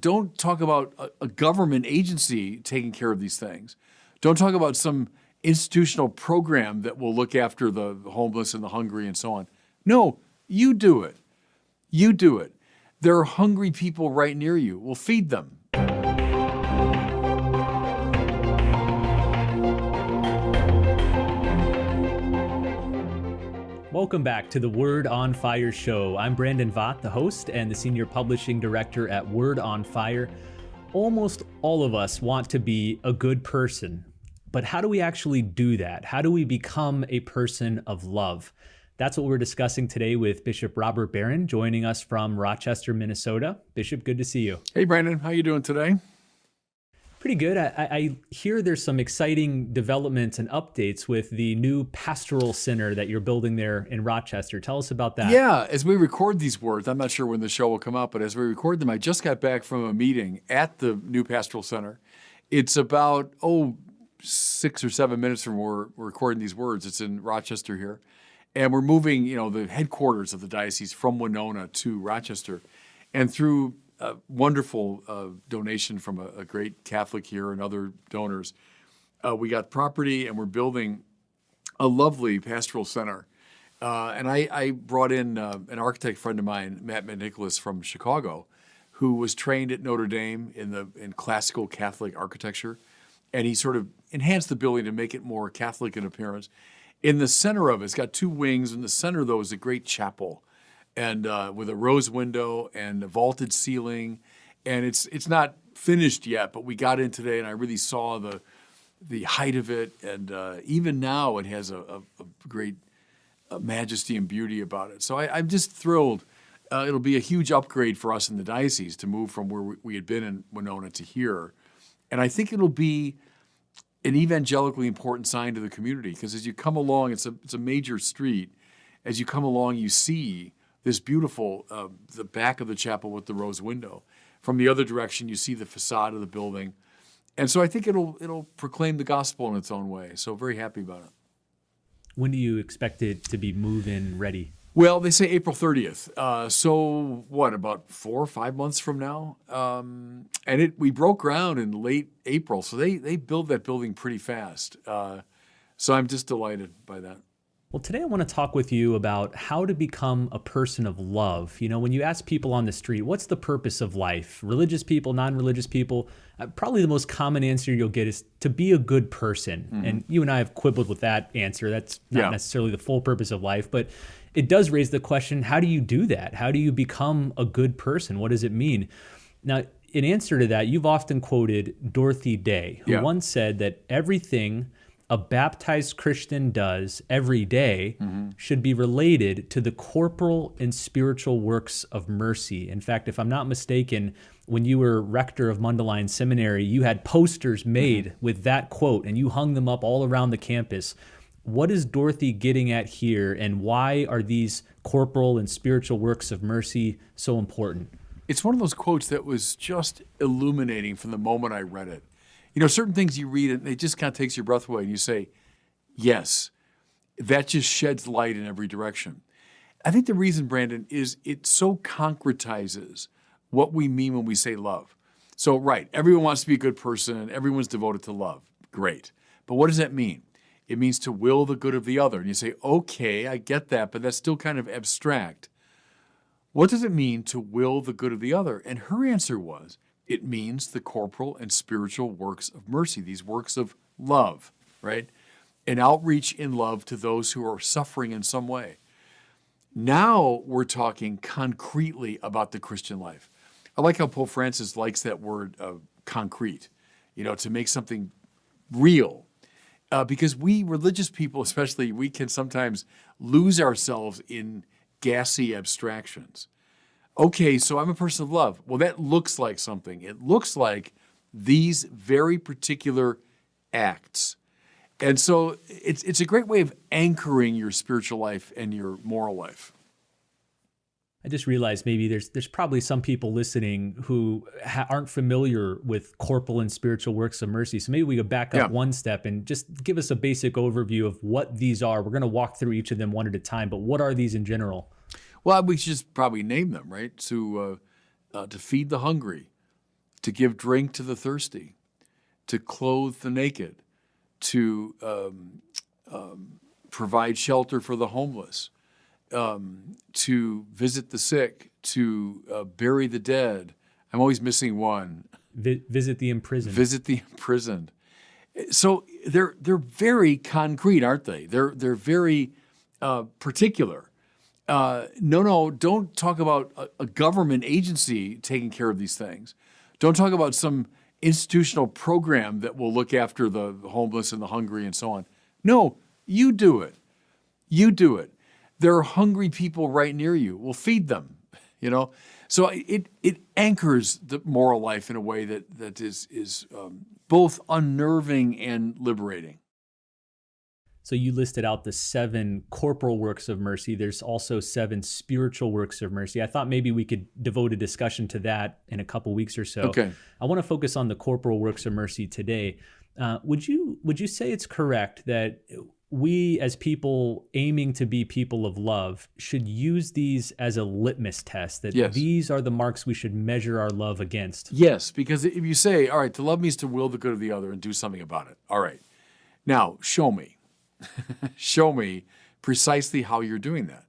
Don't talk about a government agency taking care of these things. Don't talk about some institutional program that will look after the homeless and the hungry and so on. No, you do it. You do it. There are hungry people right near you. We'll feed them. Welcome back to the Word on Fire show. I'm Brandon Vaught, the host and the senior publishing director at Word on Fire. Almost all of us want to be a good person, but how do we actually do that? How do we become a person of love? That's what we're discussing today with Bishop Robert Barron, joining us from Rochester, Minnesota. Bishop, good to see you. Hey, Brandon, how you doing today? Pretty good. I hear there's some exciting developments and updates with the new pastoral center that you're building there in Rochester. Tell us about that. Yeah, as we record these words, I'm not sure when the show will come out, but as we record them, I just got back from a meeting at the new pastoral center. It's about, 6 or 7 minutes from where we're recording these words. It's in Rochester here. And we're moving, the headquarters of the diocese from Winona to Rochester. And through a wonderful donation from a great Catholic here and other donors, we got property and we're building a lovely pastoral center. And I brought in an architect friend of mine, Matt Nicholas from Chicago, who was trained at Notre Dame in classical Catholic architecture. And he sort of enhanced the building to make it more Catholic in appearance. In the center of it, it's got two wings. In the center, though, is a great chapel, and with a rose window and a vaulted ceiling. And it's not finished yet, but we got in today, and I really saw the height of it. And even now, it has a great majesty and beauty about it. So I'm just thrilled. It'll be a huge upgrade for us in the diocese to move from where we had been in Winona to here. And I think it'll be an evangelically important sign to the community, because as you come along, it's a major street. As you come along, you see this beautiful, the back of the chapel with the rose window. From the other direction, you see the facade of the building. And so I think it'll proclaim the gospel in its own way. So very happy about it. When do you expect it to be move-in ready? Well, they say April 30th. So what, about 4 or 5 months from now? And we broke ground in late April. So they build that building pretty fast. So I'm just delighted by that. Well, today I want to talk with you about how to become a person of love. When you ask people on the street, what's the purpose of life? Religious people, non-religious people, probably the most common answer you'll get is to be a good person. Mm-hmm. And you and I have quibbled with that answer. That's not necessarily the full purpose of life, but it does raise the question, how do you do that? How do you become a good person? What does it mean? Now, in answer to that, you've often quoted Dorothy Day, who once said that everything a baptized Christian does every day should be related to the corporal and spiritual works of mercy. In fact, if I'm not mistaken, when you were rector of Mundelein Seminary, you had posters made with that quote, and you hung them up all around the campus. What is Dorothy getting at here, and why are these corporal and spiritual works of mercy so important? It's one of those quotes that was just illuminating from the moment I read it. Certain things you read and it just kind of takes your breath away, and you say, yes, that just sheds light in every direction. I think the reason, Brandon, is it so concretizes what we mean when we say love. So, right, everyone wants to be a good person. Everyone's devoted to love. Great. But what does that mean? It means to will the good of the other. And you say, okay, I get that, but that's still kind of abstract. What does it mean to will the good of the other? And her answer was, it means the corporal and spiritual works of mercy, these works of love, right? An outreach in love to those who are suffering in some way. Now we're talking concretely about the Christian life. I like how Pope Francis likes that word concrete, to make something real. Because we religious people, especially, we can sometimes lose ourselves in gassy abstractions. Okay, so I'm a person of love. Well, that looks like something. It looks like these very particular acts. And so it's a great way of anchoring your spiritual life and your moral life. I just realized maybe there's probably some people listening who aren't familiar with corporal and spiritual works of mercy. So maybe we could back up one step and just give us a basic overview of what these are. We're going to walk through each of them one at a time, but what are these in general? Well, we should just probably name them, right? To feed the hungry, to give drink to the thirsty, to clothe the naked, to provide shelter for the homeless, to visit the sick, to bury the dead. I'm always missing one. Visit the imprisoned. Visit the imprisoned. So they're very concrete, aren't they? They're very particular. No, don't talk about a government agency taking care of these things. Don't talk about some institutional program that will look after the homeless and the hungry and so on. No, you do it. You do it. There are hungry people right near you. Well, feed them, So it anchors the moral life in a way that is both unnerving and liberating. So you listed out the 7 corporal works of mercy. There's also 7 spiritual works of mercy. I thought maybe we could devote a discussion to that in a couple weeks or so. Okay. I want to focus on the corporal works of mercy today. Would you say it's correct that we, as people aiming to be people of love, should use these as a litmus test, that Yes. these are the marks we should measure our love against? Yes, because if you say, all right, to love means to will the good of the other and do something about it. All right. Now, show me. Show me precisely how you're doing that.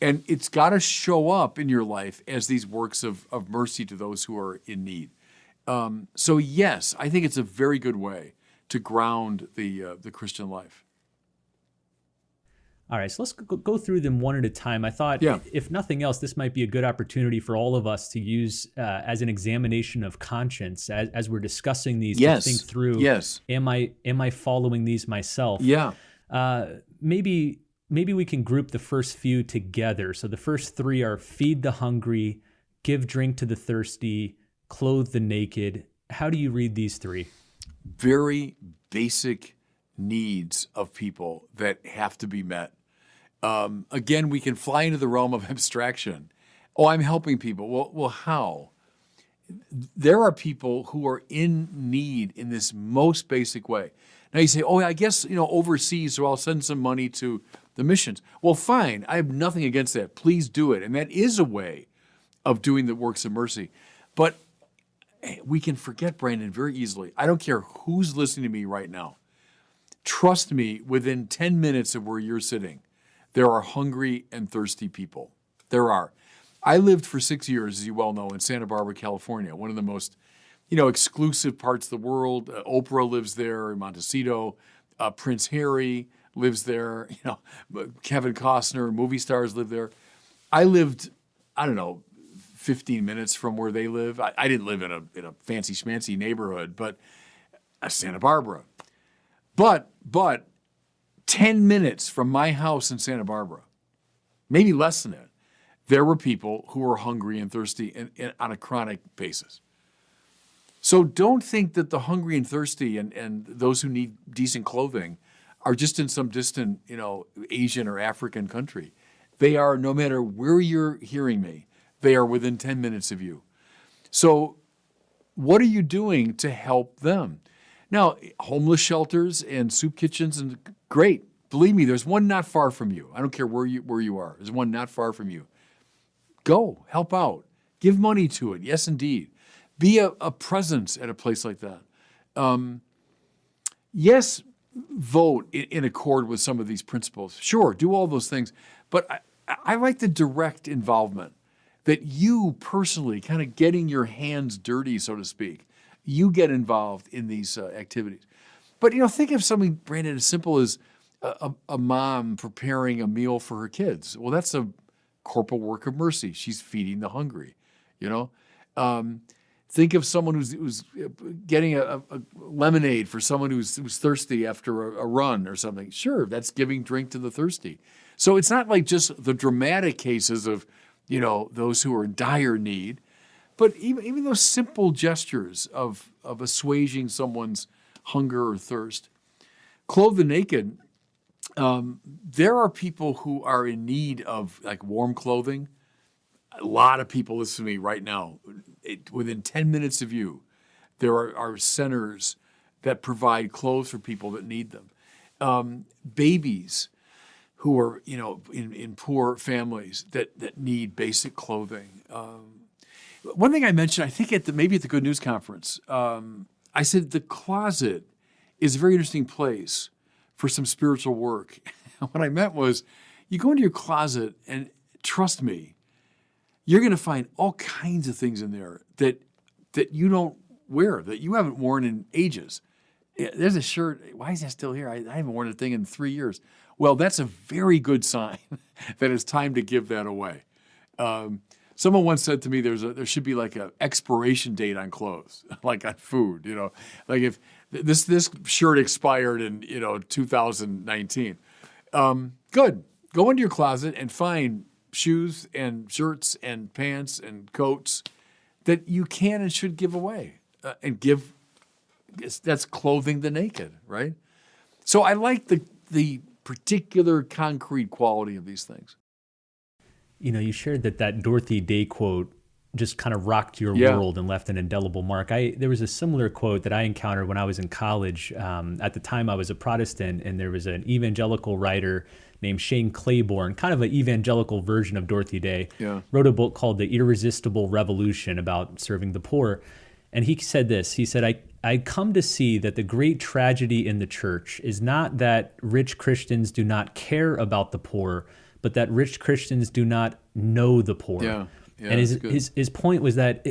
And it's got to show up in your life as these works of mercy to those who are in need. So yes, I think it's a very good way to ground the Christian life. All right, so let's go through them one at a time. I thought, if nothing else, this might be a good opportunity for all of us to use as an examination of conscience as we're discussing these. Yes. To think through. Yes. Am I following these myself? Yeah. Maybe we can group the first few together. So the first 3 are feed the hungry, give drink to the thirsty, clothe the naked. How do you read these 3? Very basic needs of people that have to be met. Again, we can fly into the realm of abstraction. Oh, I'm helping people. Well, how? There are people who are in need in this most basic way. Now you say, oh, I guess, overseas, so I'll send some money to the missions. Well, fine. I have nothing against that. Please do it. And that is a way of doing the works of mercy. But we can forget, Brandon, very easily. I don't care who's listening to me right now. Trust me, within 10 minutes of where you're sitting, there are hungry and thirsty people. There are. I lived for 6 years, as you well know, in Santa Barbara, California, one of the most, exclusive parts of the world. Oprah lives there, Montecito. Prince Harry lives there. Kevin Costner, movie stars live there. I lived, 15 minutes from where they live. I didn't live in a fancy schmancy neighborhood, but Santa Barbara. But 10 minutes from my house in Santa Barbara, maybe less than that, there were people who were hungry and thirsty on a chronic basis. So don't think that the hungry and thirsty and those who need decent clothing are just in some distant, Asian or African country. They are, no matter where you're hearing me, they are within 10 minutes of you. So what are you doing to help them? Now, homeless shelters and soup kitchens, and great. Believe me, there's one not far from you. I don't care where you are. There's one not far from you. Go, help out. Give money to it. Yes, indeed. Be a presence at a place like that. Yes, vote in accord with some of these principles. Sure, do all those things. But I like the direct involvement, that you personally kind of getting your hands dirty, so to speak. You get involved in these activities. But, think of something, Brandon, as simple as a mom preparing a meal for her kids. Well, that's a corporal work of mercy. She's feeding the hungry, Think of someone who's getting a lemonade for someone who's thirsty after a run or something. Sure, that's giving drink to the thirsty. So it's not like just the dramatic cases of, those who are in dire need, but even those simple gestures of assuaging someone's hunger or thirst. Clothe the naked. There are people who are in need of warm clothing. A lot of people listen to me right now. Within 10 minutes of you, there are centers that provide clothes for people that need them. Babies who are, in poor families that need basic clothing. One thing I mentioned, I think maybe at the Good News Conference, I said the closet is a very interesting place for some spiritual work. What I meant was, you go into your closet and trust me, you're going to find all kinds of things in there that you don't wear, that you haven't worn in ages. Yeah, there's a shirt. Why is that still here? I haven't worn a thing in 3 years. Well, that's a very good sign that it's time to give that away. Someone once said to me, there should be like an expiration date on clothes, like on food. Like if this shirt expired in 2019. Good. Go into your closet and find shoes and shirts and pants and coats that you can and should give away and give. That's clothing the naked, right? So I like the particular concrete quality of these things. You shared that Dorothy Day quote just kind of rocked your world and left an indelible mark. There was a similar quote that I encountered when I was in college. At the time, I was a Protestant, and there was an evangelical writer named Shane Claiborne, kind of an evangelical version of Dorothy Day, wrote a book called The Irresistible Revolution about serving the poor. And he said this, he said, I come to see that the great tragedy in the church is not that rich Christians do not care about the poor, but that rich Christians do not know the poor. And his point was that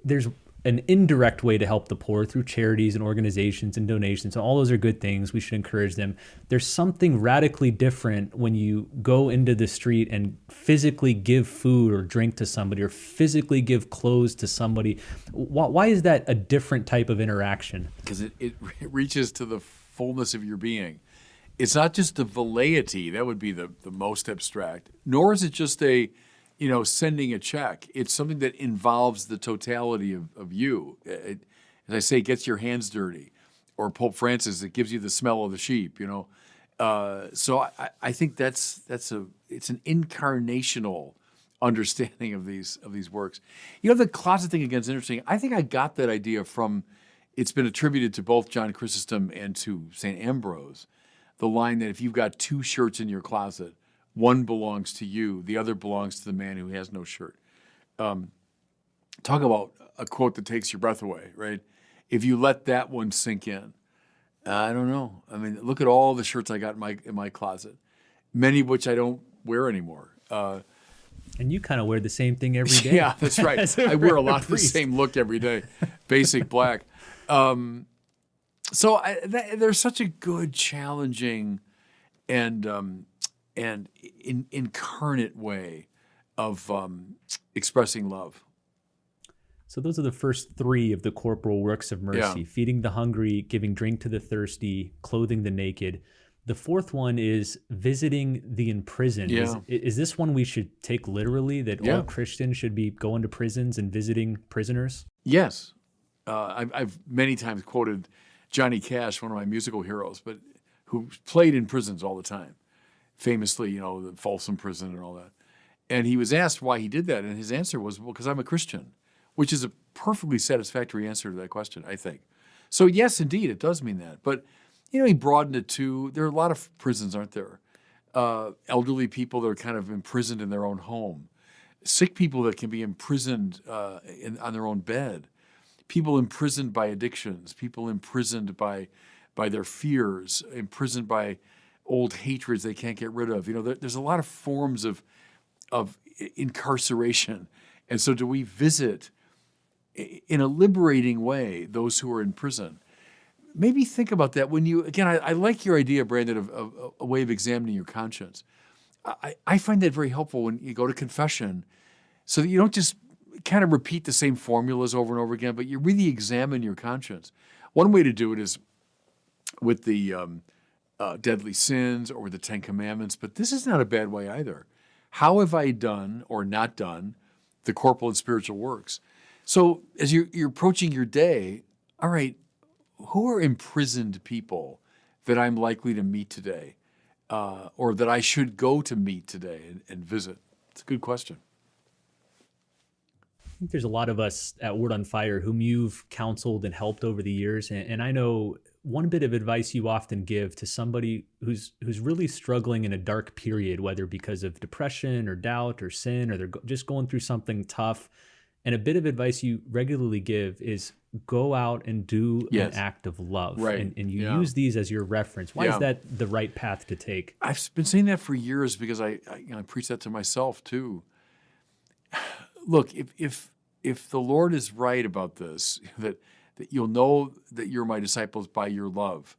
there's an indirect way to help the poor through charities and organizations and donations. And all those are good things. We should encourage them. There's something radically different when you go into the street and physically give food or drink to somebody or physically give clothes to somebody. Why is that a different type of interaction? Because it reaches to the fullness of your being. It's not just the velleity, that would be the most abstract, nor is it just sending a check. It's something that involves the totality of you. As I say, it gets your hands dirty. Or Pope Francis, it gives you the smell of the sheep, So I think it's an incarnational understanding of these works. The closet thing again is interesting. I think I got that idea from, it's been attributed to both John Chrysostom and to St. Ambrose, the line that if you've got two shirts in your closet, one belongs to you, the other belongs to the man who has no shirt. Talk about a quote that takes your breath away, right? If you let that one sink in, I don't know. I mean, look at all the shirts I got in my closet, many of which I don't wear anymore. And you kind of wear the same thing every day. Yeah, that's right. I wear a lot of the same look every day, basic black. So there's such a good, challenging, and incarnate way of expressing love. So those are the first three of the corporal works of mercy: feeding the hungry, giving drink to the thirsty, clothing the naked. The fourth one is visiting the imprisoned. Is this one we should take literally, that all Christians should be going to prisons and visiting prisoners? Yes. I've many times quoted Johnny Cash, one of my musical heroes, but who played in prisons all the time. Famously, the Folsom prison and all that. And he was asked why he did that, and his answer was, well, because I'm a Christian, which is a perfectly satisfactory answer to that question, I think. So yes, indeed, it does mean that. But, he broadened it to, there are a lot of prisons, aren't there? Elderly people that are kind of imprisoned in their own home. Sick people that can be imprisoned on their own bed. People imprisoned by addictions. People imprisoned by their fears. Imprisoned by old hatreds they can't get rid of. There's a lot of forms of incarceration. And so do we visit, in a liberating way, those who are in prison? Maybe think about that when you, again, I like your idea, Brandon, of a way of examining your conscience. I find that very helpful when you go to confession, so that you don't just kind of repeat the same formulas over and over again, but you really examine your conscience. One way to do it is with the deadly sins or with the Ten Commandments, but this is not a bad way either. How have I done or not done the corporal and spiritual works? So as you're approaching your day, all right, who are imprisoned people that I'm likely to meet today, or that I should go to meet today and visit? It's a good question. I think there's a lot of us at Word on Fire whom you've counseled and helped over the years. And I know one bit of advice you often give to somebody who's really struggling in a dark period, whether because of depression or doubt or sin, or they're just going through something tough, And a bit of advice you regularly give is go out and do an Yes. act of love. Right. And you Yeah. use these as your reference. Why Yeah. is that the right path to take? I've been saying that for years because I preach that to myself too. Look, if the Lord is right about this, that you'll know that you're my disciples by your love.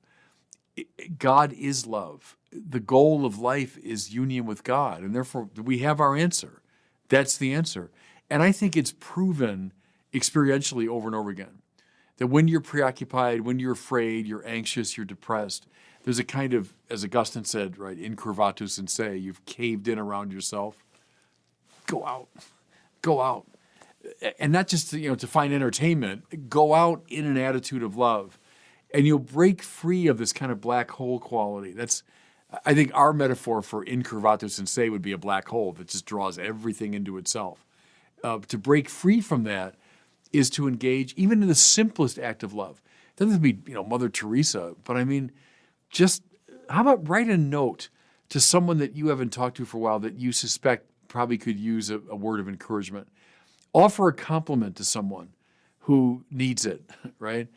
God is love. The goal of life is union with God, and therefore we have our answer. That's the answer. And I think it's proven experientially over and over again that when you're preoccupied, when you're afraid, you're anxious, you're depressed, there's a kind of, as Augustine said, right, incurvatus in se, you've caved in around yourself. Go out. Go out. And not just to find entertainment, go out in an attitude of love. And you'll break free of this kind of black hole quality. That's, I think our metaphor for incurvatus in se would be a black hole that just draws everything into itself. To break free from that is to engage even in the simplest act of love. It doesn't have to be, Mother Teresa, but I mean, just how about write a note to someone that you haven't talked to for a while that you suspect probably could use a word of encouragement. Offer a compliment to someone who needs it, right?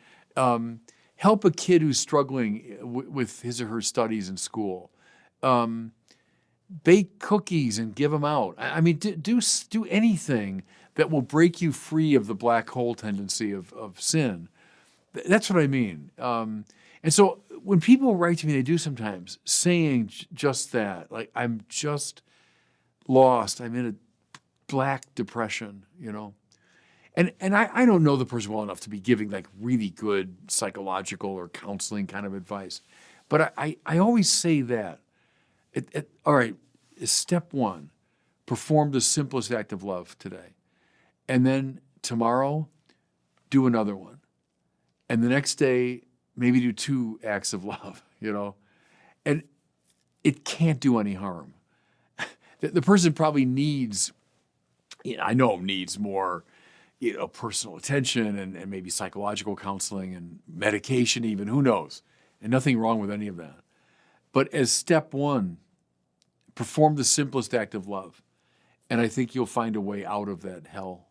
Help a kid who's struggling with his or her studies in school. Bake cookies and give them out. I mean, do anything that will break you free of the black hole tendency of sin. That's what I mean. And so when people write to me, they do sometimes, saying just that, like, I'm just lost. I'm in a black depression, And I don't know the person well enough to be giving like really good psychological or counseling kind of advice. But I always say that. All right, step one, perform the simplest act of love today. And then tomorrow, do another one. And the next day, maybe do 2 acts of love, And it can't do any harm. The person probably needs, I know needs more, personal attention and maybe psychological counseling and medication even, who knows? And nothing wrong with any of that. But as step one, perform the simplest act of love. And I think you'll find a way out of that hell.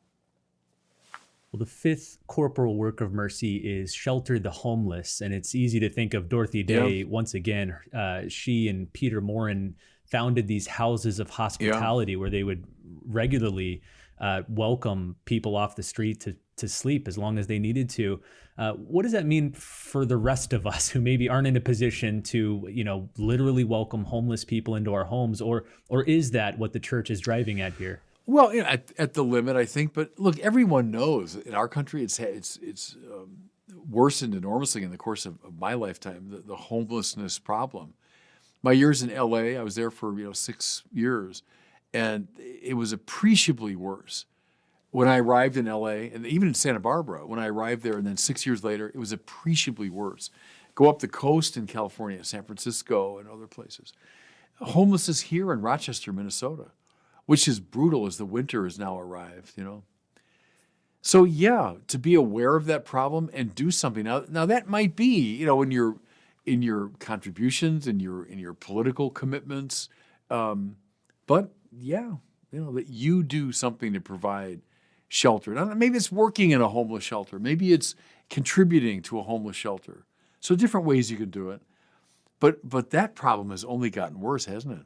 Well, the 5th corporal work of mercy is shelter the homeless. And it's easy to think of Dorothy Day. Once again, she and Peter Morin founded these houses of hospitality where they would regularly welcome people off the street to sleep as long as they needed to. What does that mean for the rest of us who maybe aren't in a position to, literally welcome homeless people into our homes? Or is that what the church is driving at here? Well, at the limit, I think. But look, everyone knows in our country it's worsened enormously in the course of my lifetime, the homelessness problem. My years in L.A., I was there for 6 years, and it was appreciably worse. When I arrived in L.A., and even in Santa Barbara, when I arrived there, and then 6 years later, it was appreciably worse. Go up the coast in California, San Francisco, and other places. Homelessness here in Rochester, Minnesota, which is brutal as the winter has now arrived, So yeah, to be aware of that problem and do something. Now that might be, in your contributions, in your political commitments, but yeah, that you do something to provide shelter. Now, maybe it's working in a homeless shelter. Maybe it's contributing to a homeless shelter. So different ways you can do it. But that problem has only gotten worse, hasn't it,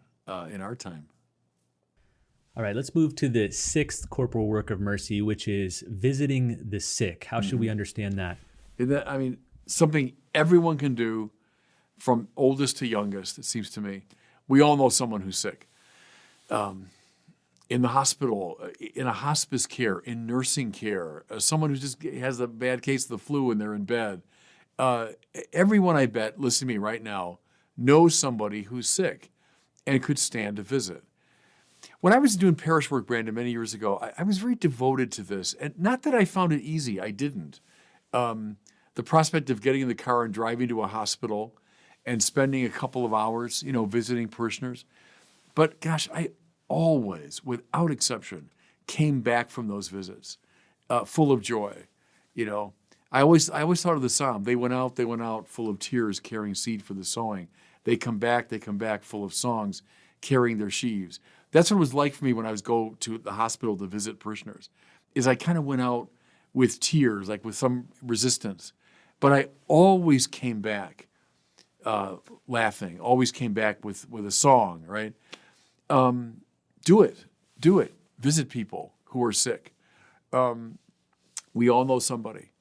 in our time? All right, let's move to the 6th corporal work of mercy, which is visiting the sick. How should we understand that? Something everyone can do, from oldest to youngest, it seems to me. We all know someone who's sick. In the hospital, in a hospice care, in nursing care, someone who just has a bad case of the flu and they're in bed. Everyone, I bet, listen to me right now, knows somebody who's sick and could stand a visit. When I was doing parish work, Brandon, many years ago, I was very devoted to this. And not that I found it easy, I didn't. The prospect of getting in the car and driving to a hospital and spending a couple of hours, visiting parishioners. But gosh, I always, without exception, came back from those visits full of joy. I always thought of the psalm. They went out full of tears, carrying seed for the sowing. They come back full of songs, carrying their sheaves. That's what it was like for me when I was go to the hospital to visit parishioners. is I kind of went out with tears, like with some resistance, but I always came back laughing. Always came back with a song. Right? Do it. Do it. Visit people who are sick. We all know somebody.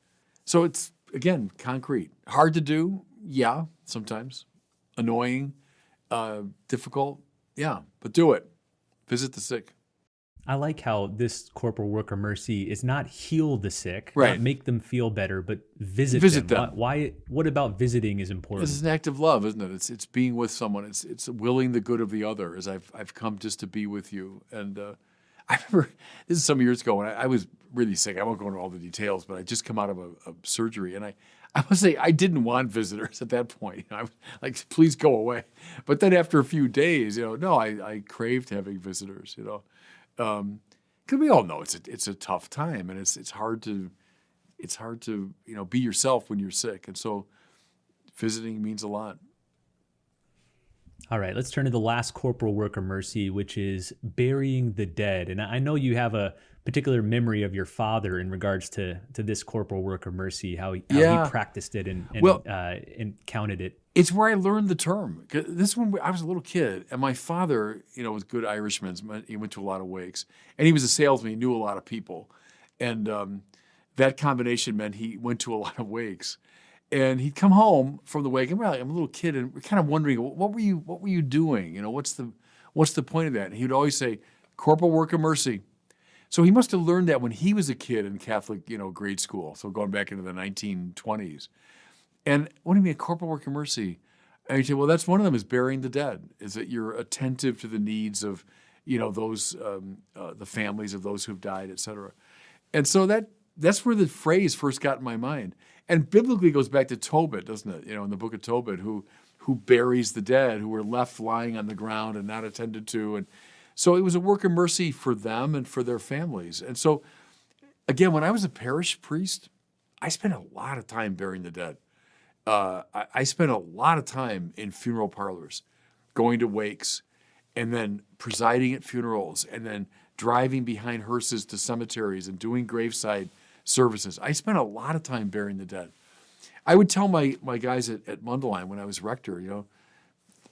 So it's, again, concrete. Hard to do? Yeah, sometimes. Annoying, difficult? Yeah, but do it. Visit the sick. I like how this corporal work of mercy is not heal the sick, Right. not make them feel better, but visit Visit them. them. Why? What about visiting is important? It's an act of love, isn't it? It's being with someone. It's willing the good of the other. As I've come just to be with you. And I remember this is some years ago when I was really sick. I won't go into all the details, but I just come out of a surgery, and I must say I didn't want visitors at that point. I was like, please go away. But then after a few days, no, I craved having visitors. Because we all know it's a tough time, and it's hard to be yourself when you're sick, and so visiting means a lot. All right, let's turn to the last corporal work of mercy, which is burying the dead. And I know you have a particular memory of your father in regards to this corporal work of mercy, how he practiced it and counted it. It's where I learned the term. 'Cause this one, I was a little kid, and my father, was a good Irishman. He went to a lot of wakes, and he was a salesman. He knew a lot of people, and that combination meant he went to a lot of wakes. And he'd come home from the wake, and I'm a little kid, and we're kind of wondering, what were you doing? What's the point of that? And he would always say, corporal work of mercy. So he must have learned that when he was a kid in Catholic, grade school. So going back into the 1920s. And what do you mean, corporal work of mercy? And you say, well, that's one of them is burying the dead, is that you're attentive to the needs of, those, the families of those who've died, et cetera. And so that's where the phrase first got in my mind. And biblically goes back to Tobit, doesn't it? In the book of Tobit, who buries the dead, who were left lying on the ground and not attended to. And so it was a work of mercy for them and for their families. And so, again, when I was a parish priest, I spent a lot of time burying the dead. I spent a lot of time in funeral parlors, going to wakes, and then presiding at funerals, and then driving behind hearses to cemeteries and doing graveside services. I spent a lot of time burying the dead. I would tell my guys at Mundelein when I was rector,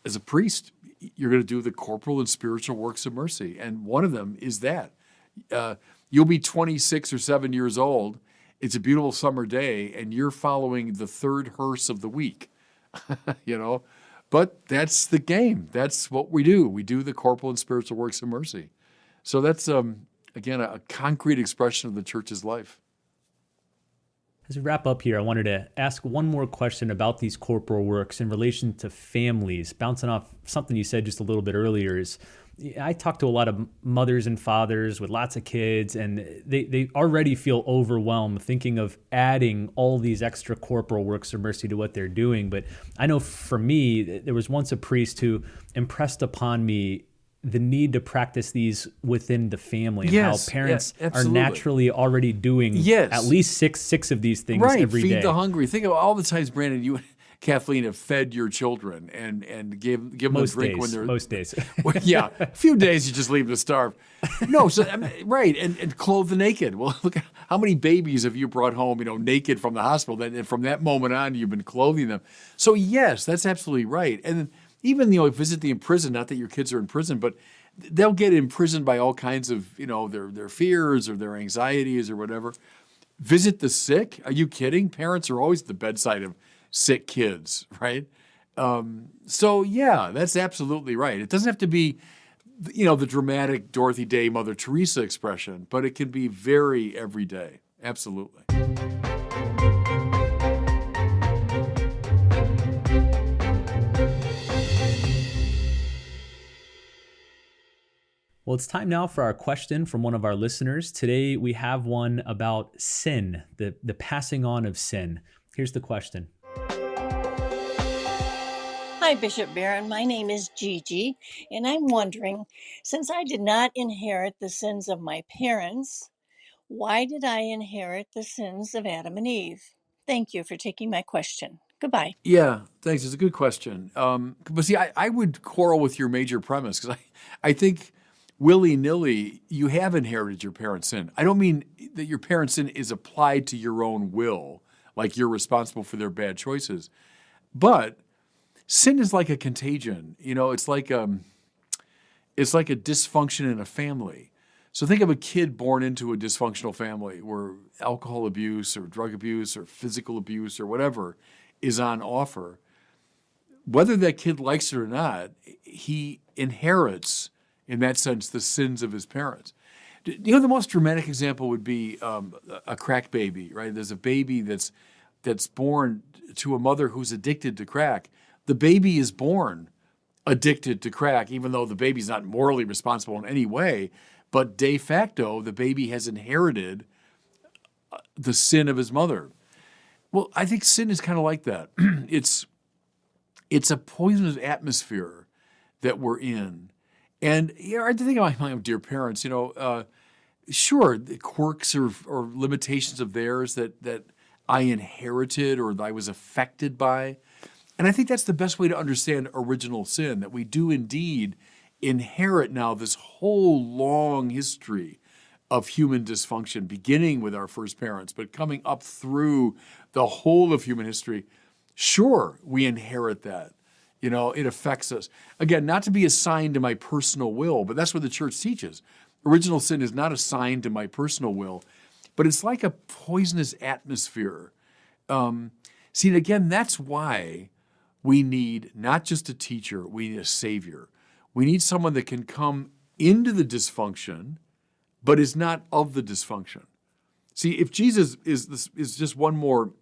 as a priest, you're going to do the corporal and spiritual works of mercy. And one of them is that. You'll be 26 or 7 years old. It's a beautiful summer day, and you're following the third hearse of the week, But that's the game. That's what we do. We do the corporal and spiritual works of mercy. So that's, again, a concrete expression of the church's life. As we wrap up here, I wanted to ask one more question about these corporal works in relation to families. Bouncing off something you said just a little bit earlier is, I talk to a lot of mothers and fathers with lots of kids, and they already feel overwhelmed thinking of adding all these extra corporal works of mercy to what they're doing. But I know for me, there was once a priest who impressed upon me the need to practice these within the family, and how parents are naturally already doing at least six of these things every day. Feed the hungry. Think of all the times, Brandon, you and Kathleen have fed your children and give them a drink when they're... Most days. Well, yeah, a few days you just leave them to starve. No, so right, and clothe the naked. Well, look, how many babies have you brought home, naked from the hospital? And from that moment on, you've been clothing them. So yes, that's absolutely right. And even, visit the imprisoned, not that your kids are in prison, but they'll get imprisoned by all kinds of, their fears or their anxieties or whatever. Visit the sick? Are you kidding? Parents are always at the bedside of sick kids, right? So yeah, that's absolutely right. It doesn't have to be, the dramatic Dorothy Day, Mother Teresa expression, but it can be very everyday. Absolutely. Well, it's time now for our question from one of our listeners. Today, we have one about sin, the passing on of sin. Here's the question. Hi, Bishop Barron. My name is Gigi, and I'm wondering, since I did not inherit the sins of my parents, why did I inherit the sins of Adam and Eve? Thank you for taking my question. Goodbye. Yeah, thanks. It's a good question. But see, I would quarrel with your major premise, because I think willy-nilly, you have inherited your parents' sin. I don't mean that your parents' sin is applied to your own will, like you're responsible for their bad choices. But sin is like a contagion. It's like a dysfunction in a family. So think of a kid born into a dysfunctional family where alcohol abuse or drug abuse or physical abuse or whatever is on offer. Whether that kid likes it or not, he inherits, in that sense, the sins of his parents. The most dramatic example would be a crack baby, right? There's a baby that's born to a mother who's addicted to crack. The baby is born addicted to crack, even though the baby's not morally responsible in any way. But de facto, the baby has inherited the sin of his mother. Well, I think sin is kind of like that. It's a poisonous atmosphere that we're in. And I had to think about my own dear parents. Sure, the quirks or limitations of theirs that I inherited or that I was affected by. And I think that's the best way to understand original sin, that we do indeed inherit now this whole long history of human dysfunction, beginning with our first parents, but coming up through the whole of human history. Sure, we inherit that. It affects us. Again, not to be assigned to my personal will, but that's what the church teaches. Original sin is not assigned to my personal will, but it's like a poisonous atmosphere. See, and again, that's why we need not just a teacher, we need a savior. We need someone that can come into the dysfunction, but is not of the dysfunction. See, if Jesus is just one more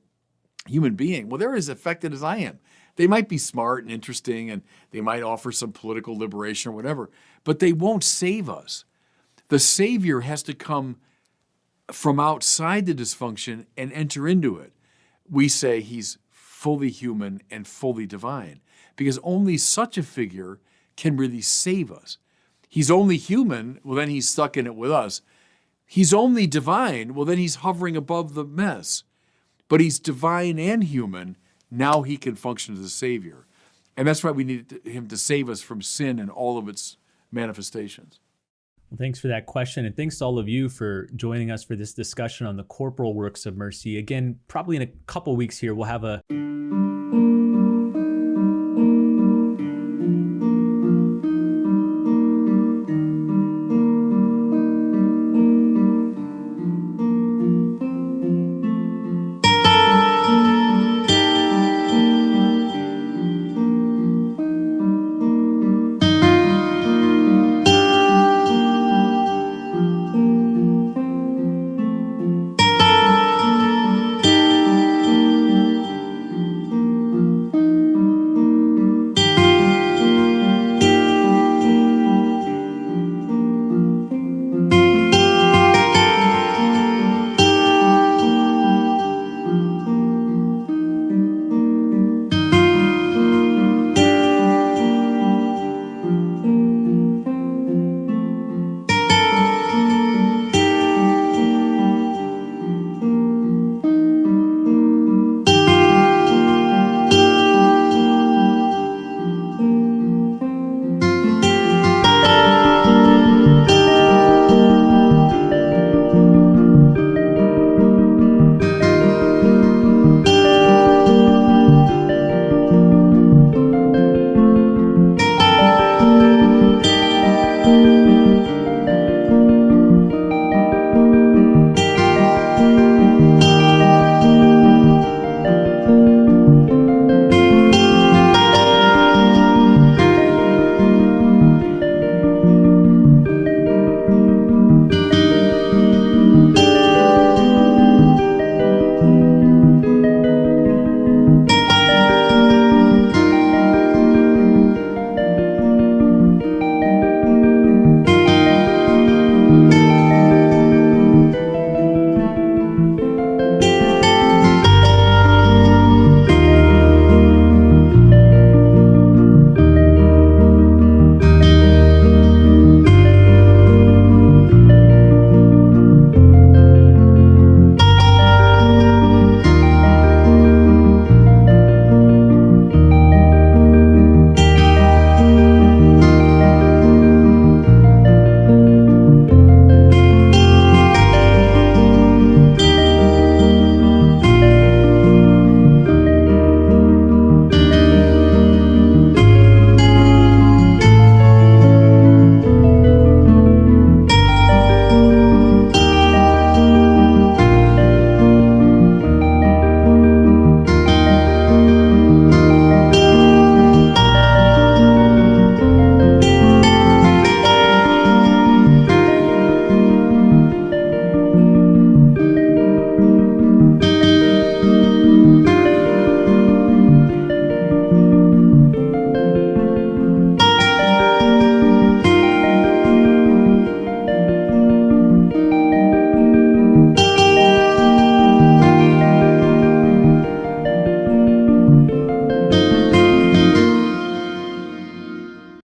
human being, well, they're as affected as I am. They might be smart and interesting, and they might offer some political liberation or whatever, but they won't save us. The Savior has to come from outside the dysfunction and enter into it. We say he's fully human and fully divine, because only such a figure can really save us. He's only human, well, then he's stuck in it with us. He's only divine, well, then he's hovering above the mess. But he's divine and human, now he can function as a savior. And that's why we need him to save us from sin and all of its manifestations. Well, thanks for that question. And thanks to all of you for joining us for this discussion on the corporal works of mercy. Again, probably in a couple weeks here, we'll have a